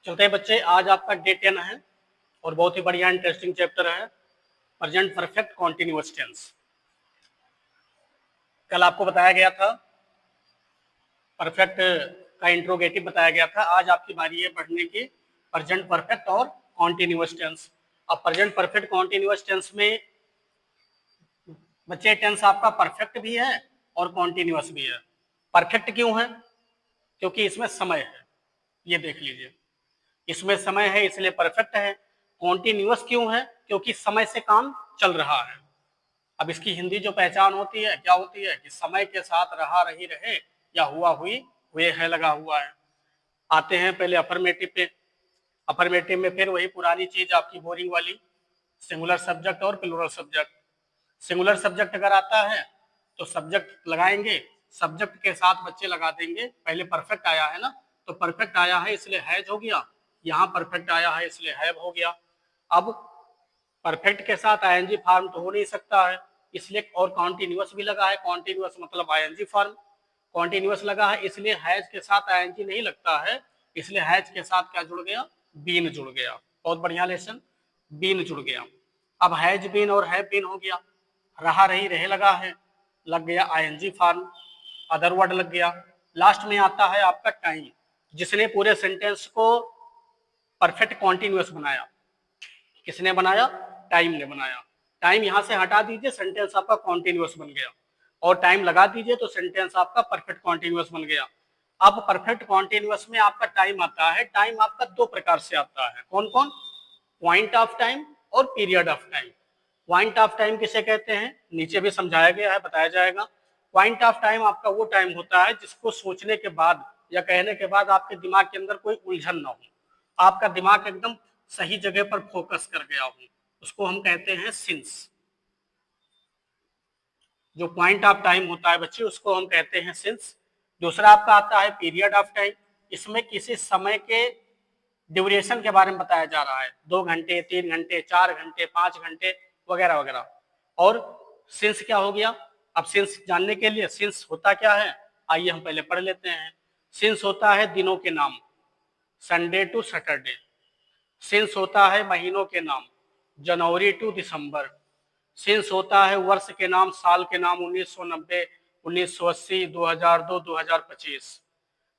चलते हैं बच्चे, आज आपका डे 10 है और बहुत ही बढ़िया इंटरेस्टिंग चैप्टर है प्रेजेंट परफेक्ट कॉन्टिन्यूअस टेंस। कल आपको बताया गया था परफेक्ट का इंट्रोगेटिव बताया गया था। आज आपकी बारी है पढ़ने की प्रेजेंट परफेक्ट और कॉन्टिन्यूअस टेंस। अब प्रेजेंट परफेक्ट कॉन्टिन्यूअस टेंस में बच्चे टेंस आपका परफेक्ट भी है और कॉन्टिन्यूअस भी है। परफेक्ट क्यों है? क्योंकि इसमें समय है, ये देख लीजिए, इसमें समय है इसलिए परफेक्ट है। कॉन्टिन्यूअस क्यों है? क्योंकि समय से काम चल रहा है। अब इसकी हिंदी जो पहचान होती है क्या होती है कि समय के साथ रहा रही रहे या हुआ हुई हुए है लगा हुआ है। आते हैं पहले अफर्मेटिव पे। अफर्मेटिव में फिर वही पुरानी चीज आपकी बोरिंग वाली, सिंगुलर सब्जेक्ट और प्लूरल सब्जेक्ट। सिंगुलर सब्जेक्ट अगर आता है तो सब्जेक्ट लगाएंगे, सब्जेक्ट के साथ बच्चे लगा देंगे। पहले परफेक्ट आया है ना, तो परफेक्ट आया है इसलिए हैज हो गया, यहाँ परफेक्ट आया है इसलिए हैव हो गया। अब परफेक्ट के साथ आईएनजी फॉर्म तो हो नहीं सकता है, इसलिए और कॉन्टिन्यूअस भी लगा है। कॉन्टिन्यूअस मतलब आईएनजी फॉर्म, कॉन्टिन्यूअस लगा है इसलिए हैज के साथ आईएनजी नहीं लगता है, इसलिए हैज के साथ क्या जुड़ गया? बीन जुड़ गया। बहुत बढ़िया लेसन, बीन जुड़ गया। अब हैज बीन और हैव बीन हो गया। रहा रही रहे लगा है, लग गया आईएनजी फॉर्म, अदर वर्ड लग गया। लास्ट में आता है आपका टाइम, जिसने पूरे सेंटेंस को परफेक्ट कॉन्टिन्यूअस बनाया। किसने बनाया? टाइम ने बनाया। टाइम यहां से हटा दीजिए, सेंटेंस आपका कॉन्टिन्यूअस बन गया, और टाइम लगा दीजिए तो सेंटेंस आपका परफेक्ट कॉन्टिन्यूअस बन गया। अब परफेक्ट कॉन्टिन्यूअस में आपका टाइम आता है। टाइम आपका दो प्रकार से आता है। कौन कौन? पॉइंट ऑफ टाइम और period of time. Point of time किसे कहते हैं? नीचे भी समझाया गया है, बताया जाएगा। पॉइंट ऑफ टाइम आपका वो टाइम होता है जिसको सोचने के बाद या कहने के बाद आपके दिमाग के अंदर कोई उलझन ना हो, आपका दिमाग एकदम सही जगह पर फोकस कर गया हो, उसको हम कहते हैं सिंस। जो पॉइंट ऑफ टाइम होता है बच्चे, उसको हम कहते हैं सिंस। दूसरा आपका आता है पीरियड ऑफ टाइम। इसमें किसी समय के ड्यूरेशन के बारे में बताया जा रहा है, 2 घंटे, 3 घंटे, 4 घंटे, 5 घंटे वगैरह वगैरह। और सिंस क्या हो गया? अब सिंस जानने के लिए सिंस होता क्या है, आइए हम पहले पढ़ लेते हैं। सिंस होता है दिनों के नाम, संडे टू सैटरडे। सिंस होता है महीनों के नाम, जनवरी टू दिसंबर। सिंस होता है वर्ष के नाम, साल के नाम, 1990, 1980, 2002, 2025।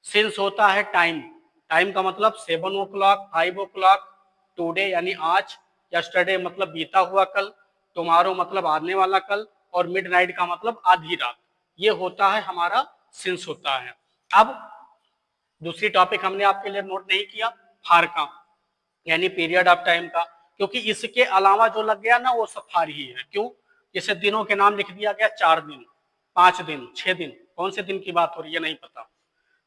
सिंस होता है टाइम, टाइम का मतलब 7 o'clock, 5 o'clock, टुडे यानी आज, यस्टरडे मतलब बीता हुआ कल, टुमारो मतलब आने वाला कल, और मिडनाइट का मतलब आधी रात। ये होता है हमारा सिंस होता है। अब दूसरी टॉपिक हमने आपके लिए नोट नहीं किया, फार का, यानी पीरियड ऑफ टाइम का, क्योंकि इसके अलावा जो लग गया ना वो सब फार ही है। क्यों? जैसे दिनों के नाम लिख दिया गया, 4 दिन, 5 दिन, 6 दिन, कौन से दिन की बात हो रही है नहीं पता।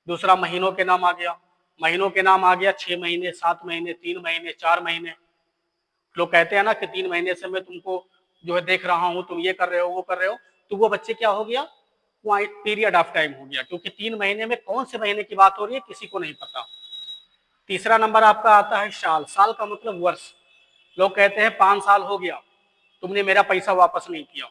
दूसरा महीनों के नाम आ गया, महीनों के नाम आ गया 6 महीने, 7 महीने, 3 महीने, 4 महीने। लोग कहते हैं ना कि 3 महीने से मैं तुमको जो है देख रहा हूं, तुम ये कर रहे हो वो कर रहे हो, तो वो बच्चे क्या हो गया? पीरियड ऑफ टाइम हो गया, क्योंकि 3 महीने में कौन से महीने की बात हो रही है किसी को नहीं पता। तीसरा नंबर आपका आता है साल। साल का मतलब वर्ष। लोग कहते हैं 5 साल हो गया, तुमने मेरा पैसा वापस नहीं किया।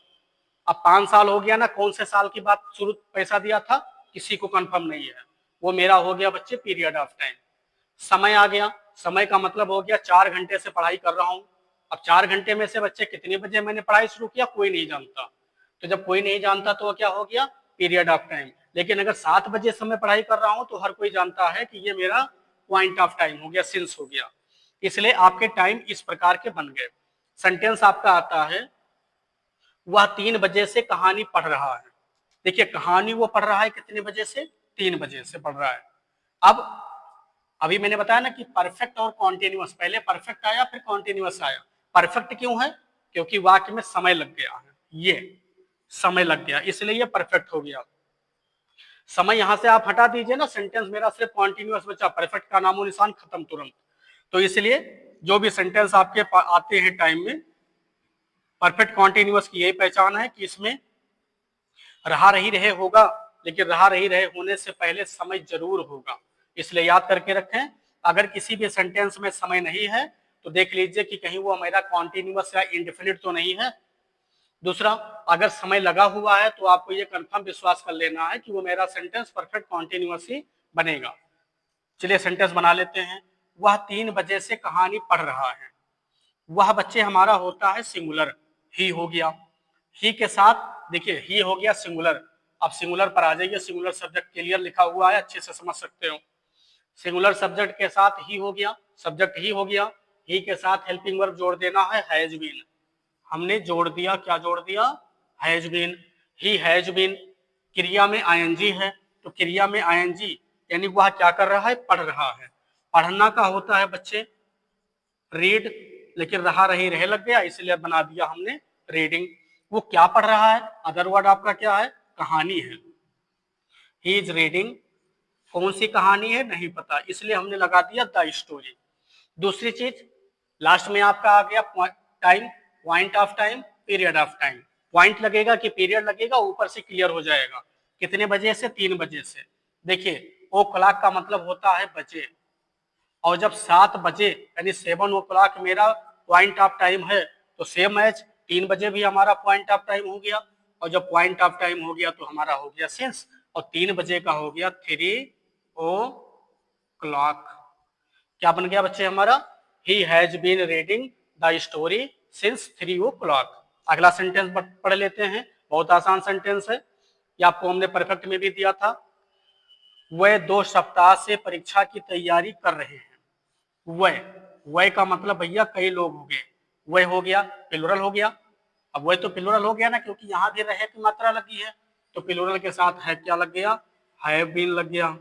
अब 5 साल हो गया ना, कौन से साल की बात शुरू पैसा दिया था किसी को कंफर्म नहीं है, वो मेरा हो गया बच्चे पीरियड ऑफ टाइम। समय आ गया, समय का मतलब हो गया 4 घंटे से पढ़ाई कर रहा हूँ। अब 4 घंटे में से बच्चे कितने बजे मैंने पढ़ाई शुरू किया कोई नहीं जानता, तो जब कोई नहीं जानता तो क्या हो गया? Period of time. लेकिन अगर 7 बजे से मैं पढ़ाई कर रहा हूँ तो हर कोई जानता है कि ये मेरा पॉइंट ऑफ टाइम हो गया, सिंस हो गया। इसलिए आपके टाइम इस प्रकार के बन गए। सेंटेंस आपका आता है, वह 3 बजे से कहानी पढ़ रहा है। देखिए कहानी वो पढ़ रहा है कितने बजे से? 3 बजे से पढ़ रहा है। अब अभी मैंने बताया ना कि परफेक्ट और कॉन्टिन्यूअस, पहले परफेक्ट आया फिर कॉन्टिन्यूअस आया। परफेक्ट क्यों है? क्योंकि वाक्य में समय लग गया है, ये समय लग गया इसलिए ये परफेक्ट हो गया। समय यहां से आप हटा दीजिए ना, सेंटेंस मेरा सिर्फ कॉन्टिन्यूअस बचा, परफेक्ट का नामो निशान खत्म तुरंत। तो इसलिए जो भी सेंटेंस आपके आते हैं टाइम में, परफेक्ट कॉन्टिन्यूअस की यही पहचान है कि इसमें रहा रही रहे होगा, लेकिन रहा रही रहे होने से पहले समय जरूर होगा। इसलिए याद करके रखें, अगर किसी भी सेंटेंस में समय नहीं है तो देख लीजिए कि कहीं वो मेरा कॉन्टिन्यूअस या इंडेफिनिट तो नहीं है। दूसरा, अगर समय लगा हुआ है तो आपको ये कंफर्म विश्वास कर लेना है कि वो मेरा सेंटेंस परफेक्ट कॉन्टिन्यूअस ही बनेगा। चलिए सेंटेंस बना लेते हैं। वह 3 बजे से कहानी पढ़ रहा है। वह बच्चे हमारा होता है सिंगुलर, ही हो गया। ही के साथ देखिए ही हो गया सिंगुलर। अब सिंगुलर पर आ जाइए, सिंगुलर सब्जेक्ट क्लियर लिखा हुआ है, अच्छे से समझ सकते हो। सिंगुलर सब्जेक्ट के साथ ही हो गया, सब्जेक्ट ही हो गया। ही के साथ हेल्पिंग वर्ब जोड़ देना है हैज बीन। हमने जोड़ दिया, क्या जोड़ दिया? Has been. He has been क्रिया में आईएनजी है, तो क्रिया में आईएनजी यानी वह क्या कर रहा है? पढ़ रहा है। पढ़ना का होता है बच्चे रीड, लेकिन रहा रही रह लग गया इसलिए बना दिया हमने रीडिंग। वो क्या पढ़ रहा है? अदर वर्ड आपका क्या है? कहानी है। ही इज रीडिंग, कौन सी कहानी है नहीं पता, इसलिए हमने लगा दिया द स्टोरी। दूसरी चीज लास्ट में आपका आ गया time, point of time, period of time. Point लगेगा कि पीरियड लगेगा, ऊपर से क्लियर हो जाएगा। कितने बजे से? 3 बजे से। देखिए ओ क्लॉक का मतलब होता है बजे, और जब 7 बजे यानी 7 ओ क्लॉक मेरा पॉइंट ऑफ टाइम है, तो सेम एज 3 बजे भी हमारा पॉइंट ऑफ टाइम हो गया। और जब पॉइंट ऑफ टाइम हो गया तो हमारा हो गया सिंस, और 3 बजे का हो गया 3 ओ क्लॉक। क्या बन गया बच्चे हमारा? He has been reading the story since 3 o'clock. अगला सेंटेंस पढ़ लेते हैं, बहुत आसान सेंटेंस है, ये आपको हमने परफेक्ट में भी दिया था। वह 2 सप्ताह से परीक्षा की तैयारी कर रहे हैं। वह का मतलब भैया कई लोग हो गए, वह हो गया प्लुरल हो गया। अब वह तो प्लुरल हो गया ना, क्योंकि यहां भी रहे की मात्रा लगी है, तो प्लुरल के साथ है क्या लग गया? हैव बीन लग गया।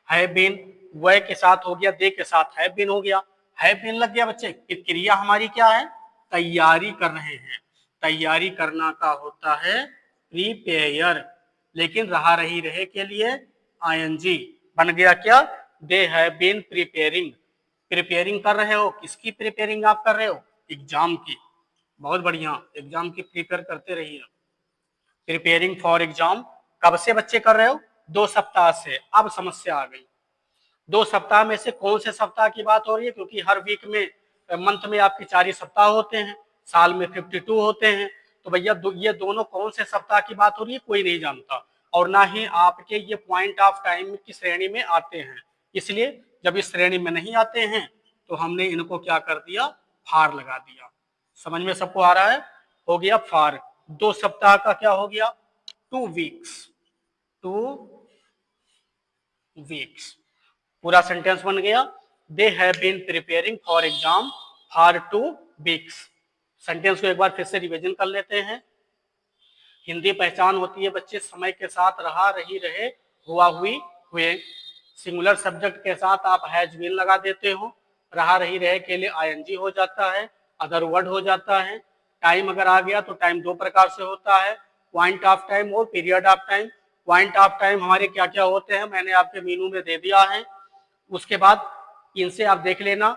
हैव बीन वह के साथ हो गया, दे के साथ हैव बीन हो गया, हैव बीन लग गया बच्चे। क्रिया हमारी क्या है? तैयारी कर रहे हैं। तैयारी करना का होता है प्रीपेयर, लेकिन रहा रही रहे के लिए आईएनजी बन गया क्या? They have been preparing. Preparing कर रहे हो, किसकी प्रिपेयरिंग आप कर रहे हो? एग्जाम की। बहुत बढ़िया, एग्जाम की प्रिपेयर करते रहिए। प्रिपेयरिंग फॉर एग्जाम कब से बच्चे कर रहे हो? 2 सप्ताह से। अब समस्या आ गई, 2 सप्ताह में से कौन से सप्ताह की बात हो रही है? क्योंकि हर वीक में मंथ में आपके 4 ही सप्ताह होते हैं, साल में 52 होते हैं, तो भैया ये दोनों कौन से सप्ताह की बात हो रही है? कोई नहीं जानता, और ना ही आपके ये पॉइंट ऑफ टाइम की श्रेणी में आते हैं। इसलिए जब इस श्रेणी में नहीं आते हैं तो हमने इनको क्या कर दिया? फार लगा दिया। समझ में सबको आ रहा है? हो गया फार। 2 सप्ताह का क्या हो गया? 2 वीक्स। 2 वीक्स पूरा सेंटेंस बन गया। They have been preparing for exam for 2 weeks. Sentence को एक बार फिर से रिवीजन कर लेते हैं। हिंदी पहचान होती है बच्चे समय के साथ रहा रही रहे हुआ हुई हुए। सिंगुलर सब्जेक्ट के साथ आप हैज बीन लगा देते हो, रहा रही रहे के लिए आईएनजी हो जाता है, अदर वर्ड हो जाता है। टाइम अगर आ गया तो टाइम 2 प्रकार से होता है, पॉइंट ऑफ टाइम और period of time. Point of time हमारे क्या क्या होते हैं मैंने आपके मीनू में दे दिया है, उसके बाद इनसे आप देख लेना।